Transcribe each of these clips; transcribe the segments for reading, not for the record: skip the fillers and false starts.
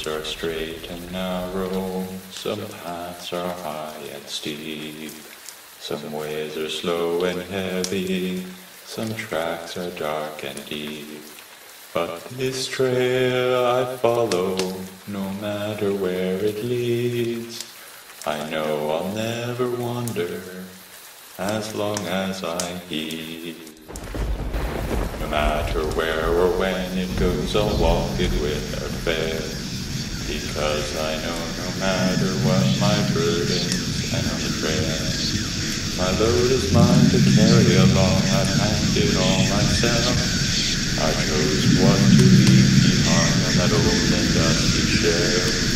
roads are straight and narrow, some paths are high and steep, some ways are slow and heavy, some tracks are dark and deep. But this trail I follow, no matter where it leads, I know I'll never wander, as long as I heed. No matter where or when it goes, I'll walk it without fail, because I know no matter what my burdens and untrail, my load is mine to carry along, I packed it all myself. I chose what to leave behind on that old and dusty shelf.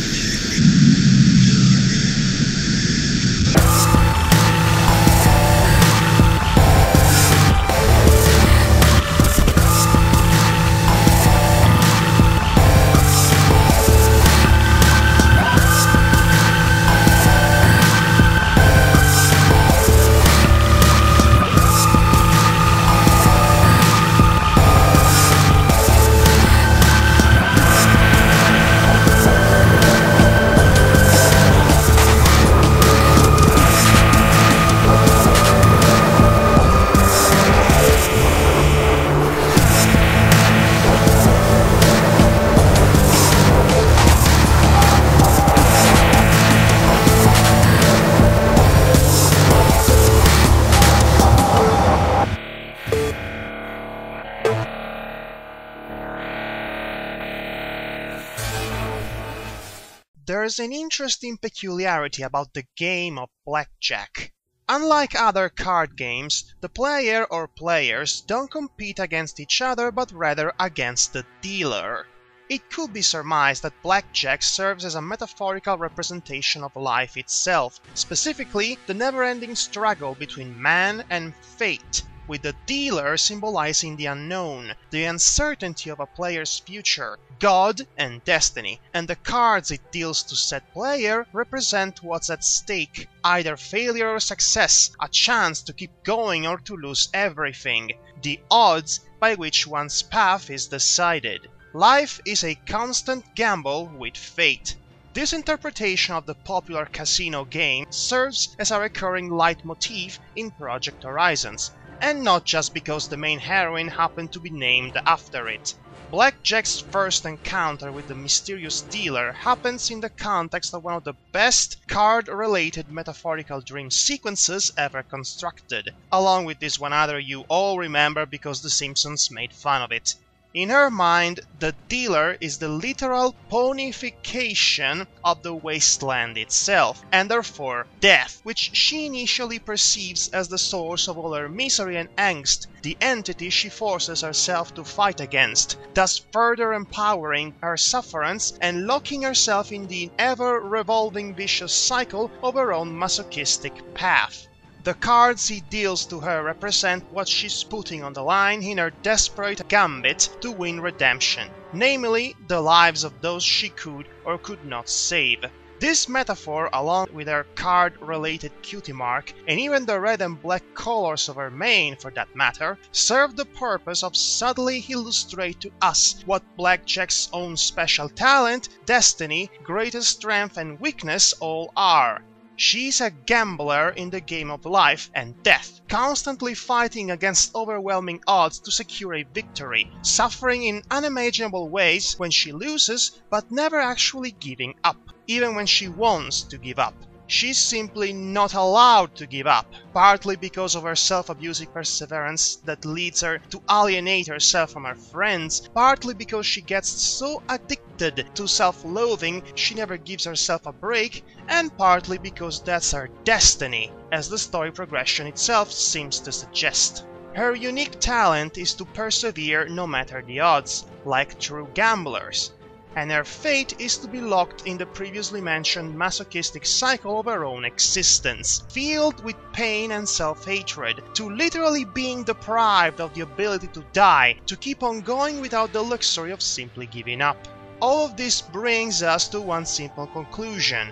There's an interesting peculiarity about the game of Blackjack. Unlike other card games, the player or players don't compete against each other but rather against the dealer. It could be surmised that Blackjack serves as a metaphorical representation of life itself, specifically the never-ending struggle between man and fate, with the dealer symbolizing the unknown, the uncertainty of a player's future, God and destiny, and the cards it deals to said player represent what's at stake, either failure or success, a chance to keep going or to lose everything, the odds by which one's path is decided. Life is a constant gamble with fate. This interpretation of the popular casino game serves as a recurring leitmotif in Project Horizons, and not just because the main heroine happened to be named after it. Blackjack's first encounter with the mysterious dealer happens in the context of one of the best card-related metaphorical dream sequences ever constructed, along with this one other you all remember because The Simpsons made fun of it. In her mind, the dealer is the literal ponification of the wasteland itself, and therefore death, which she initially perceives as the source of all her misery and angst, the entity she forces herself to fight against, thus further empowering her sufferance and locking herself in the ever-revolving vicious cycle of her own masochistic path. The cards he deals to her represent what she's putting on the line in her desperate gambit to win redemption, namely the lives of those she could or could not save. This metaphor, along with her card-related cutie mark, and even the red and black colors of her mane for that matter, serve the purpose of subtly illustrate to us what Blackjack's own special talent, destiny, greatest strength and weakness all are. She's a gambler in the game of life and death, constantly fighting against overwhelming odds to secure a victory, suffering in unimaginable ways when she loses, but never actually giving up, even when she wants to give up. She's simply not allowed to give up, partly because of her self-abusive perseverance that leads her to alienate herself from her friends, partly because she gets so addicted to self-loathing she never gives herself a break, and partly because that's her destiny, as the story progression itself seems to suggest. Her unique talent is to persevere no matter the odds, like true gamblers, and her fate is to be locked in the previously mentioned masochistic cycle of her own existence, filled with pain and self-hatred, to literally being deprived of the ability to die, to keep on going without the luxury of simply giving up. All of this brings us to one simple conclusion.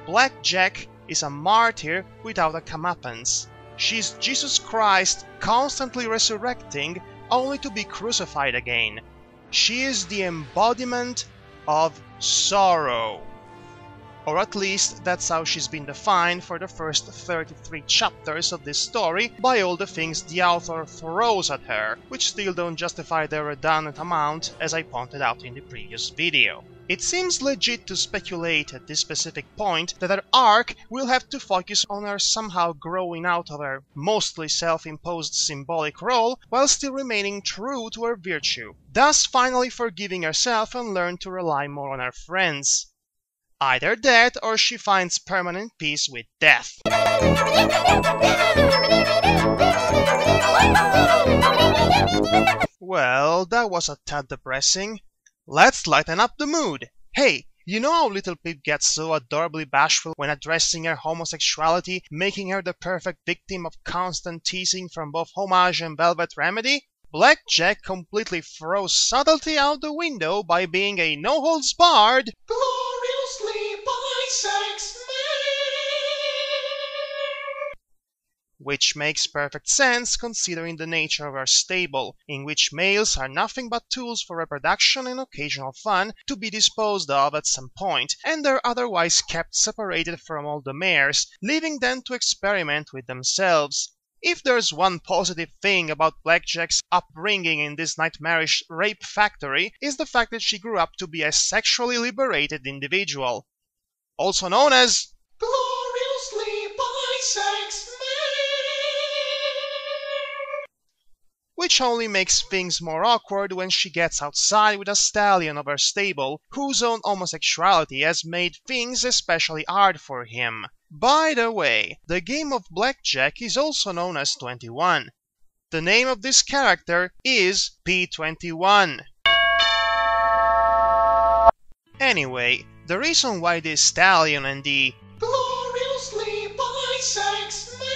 Blackjack is a martyr without a comeuppance. She's Jesus Christ constantly resurrecting only to be crucified again. She is the embodiment of sorrow. Or at least that's how she's been defined for the first 33 chapters of this story by all the things the author throws at her, which still don't justify their redundant amount, as I pointed out in the previous video. It seems legit to speculate at this specific point that her arc will have to focus on her somehow growing out of her mostly self-imposed symbolic role while still remaining true to her virtue, thus finally forgiving herself and learn to rely more on her friends. Either that, or she finds permanent peace with death. Well, that was a tad depressing. Let's lighten up the mood. Hey, you know how little Pip gets so adorably bashful when addressing her homosexuality, making her the perfect victim of constant teasing from both Homage and Velvet Remedy? Blackjack completely throws subtlety out the window by being a no-holds-barred, gloriously bisex man! Which makes perfect sense considering the nature of our stable, in which males are nothing but tools for reproduction and occasional fun to be disposed of at some point, and are otherwise kept separated from all the mares, leaving them to experiment with themselves. If there's one positive thing about Blackjack's upbringing in this nightmarish rape factory, is the fact that she grew up to be a sexually liberated individual. Also known as gloriously bisex man! Which only makes things more awkward when she gets outside with a stallion of her stable, whose own homosexuality has made things especially hard for him. By the way, the game of Blackjack is also known as 21. The name of this character is P21. Anyway, the reason why this stallion and the gloriously bisex man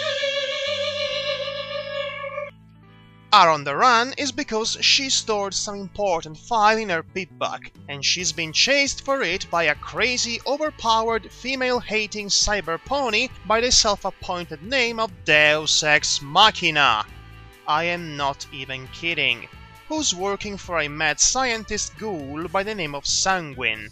are on the run is because she stored some important file in her pip box, and she's been chased for it by a crazy, overpowered, female-hating cyber pony by the self-appointed name of Deus Ex Machina. I am not even kidding. Who's working for a mad scientist ghoul by the name of Sanguine.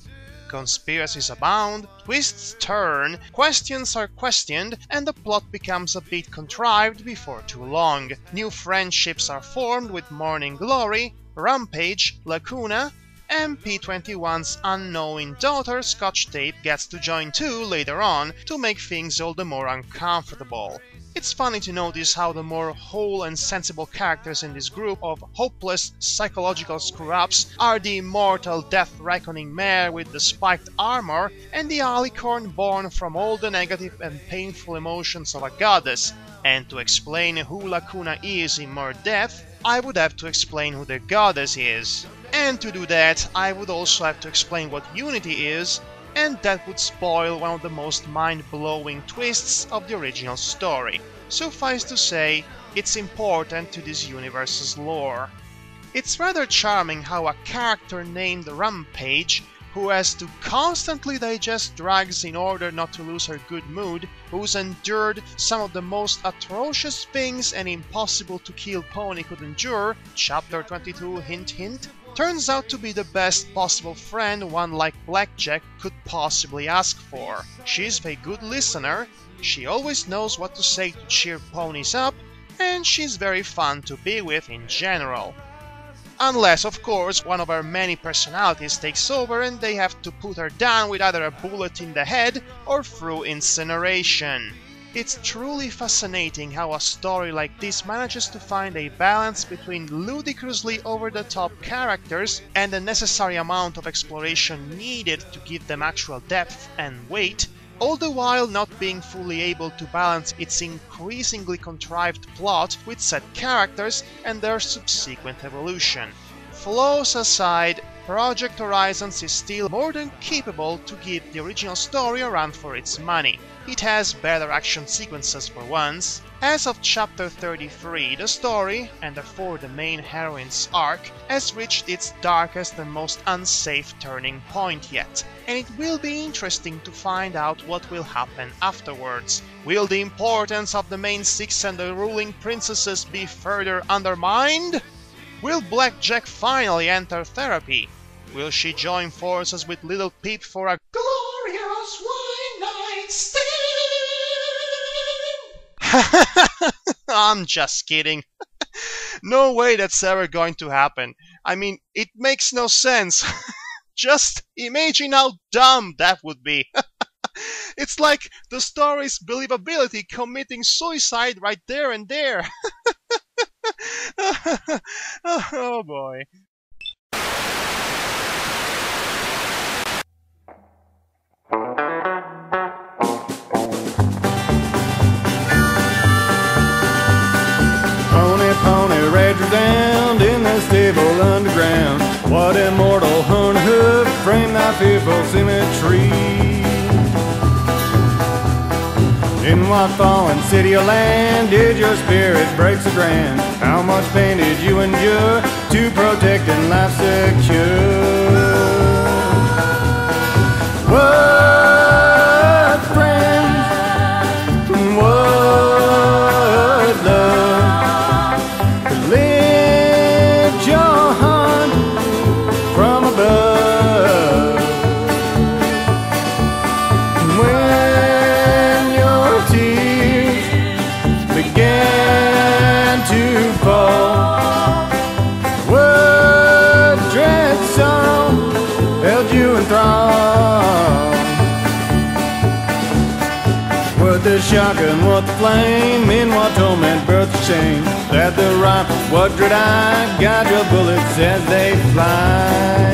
Conspiracies abound, twists turn, questions are questioned, and the plot becomes a bit contrived before too long. New friendships are formed with Morning Glory, Rampage, Lacuna, and P21's unknowing daughter Scotch Tape gets to join too later on to make things all the more uncomfortable. It's funny to notice how the more whole and sensible characters in this group of hopeless psychological screw-ups are the immortal death-reckoning mare with the spiked armor and the alicorn born from all the negative and painful emotions of a goddess. And to explain who Lacuna is in more depth, I would have to explain who the goddess is. And to do that, I would also have to explain what Unity is, and that would spoil one of the most mind-blowing twists of the original story. Suffice to say, it's important to this universe's lore. It's rather charming how a character named Rampage, who has to constantly digest drugs in order not to lose her good mood, who's endured some of the most atrocious things an impossible to kill pony could endure, chapter 22 hint hint, turns out to be the best possible friend one like Blackjack could possibly ask for. She's a good listener, she always knows what to say to cheer ponies up, and she's very fun to be with in general. Unless, of course, one of her many personalities takes over and they have to put her down with either a bullet in the head or through incineration. It's truly fascinating how a story like this manages to find a balance between ludicrously over-the-top characters and the necessary amount of exploration needed to give them actual depth and weight, all the while not being fully able to balance its increasingly contrived plot with set characters and their subsequent evolution. Flaws aside, Project Horizons is still more than capable to give the original story a run for its money. It has better action sequences for once. As of chapter 33, the story, and therefore the main heroine's arc, has reached its darkest and most unsafe turning point yet, and it will be interesting to find out what will happen afterwards. Will the importance of the main six and the ruling princesses be further undermined? Will Blackjack finally enter therapy? Will she join forces with Little Peep for a glorious one-night stand? I'm just kidding. No way that's ever going to happen. I mean, it makes no sense. Just imagine how dumb that would be. It's like the story's believability committing suicide right there and there. Oh boy. Pony, rage down in the stable underground. What immortal horn hoof frame thy fearful symmetry? In what fallen city or land did your spirit break so grand? How much pain did you endure to protect and life secure? What friends, what love lift your heart from above? When your tears began to fall, what dread sorrow held you enthralled? What the shock and what the flame, in what torment birth the shame? That the rifle, what dread eye, guide your bullets as they fly?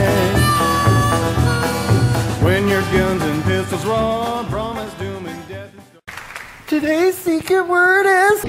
When your guns and pistols roar, promise doom and death. Today's secret word is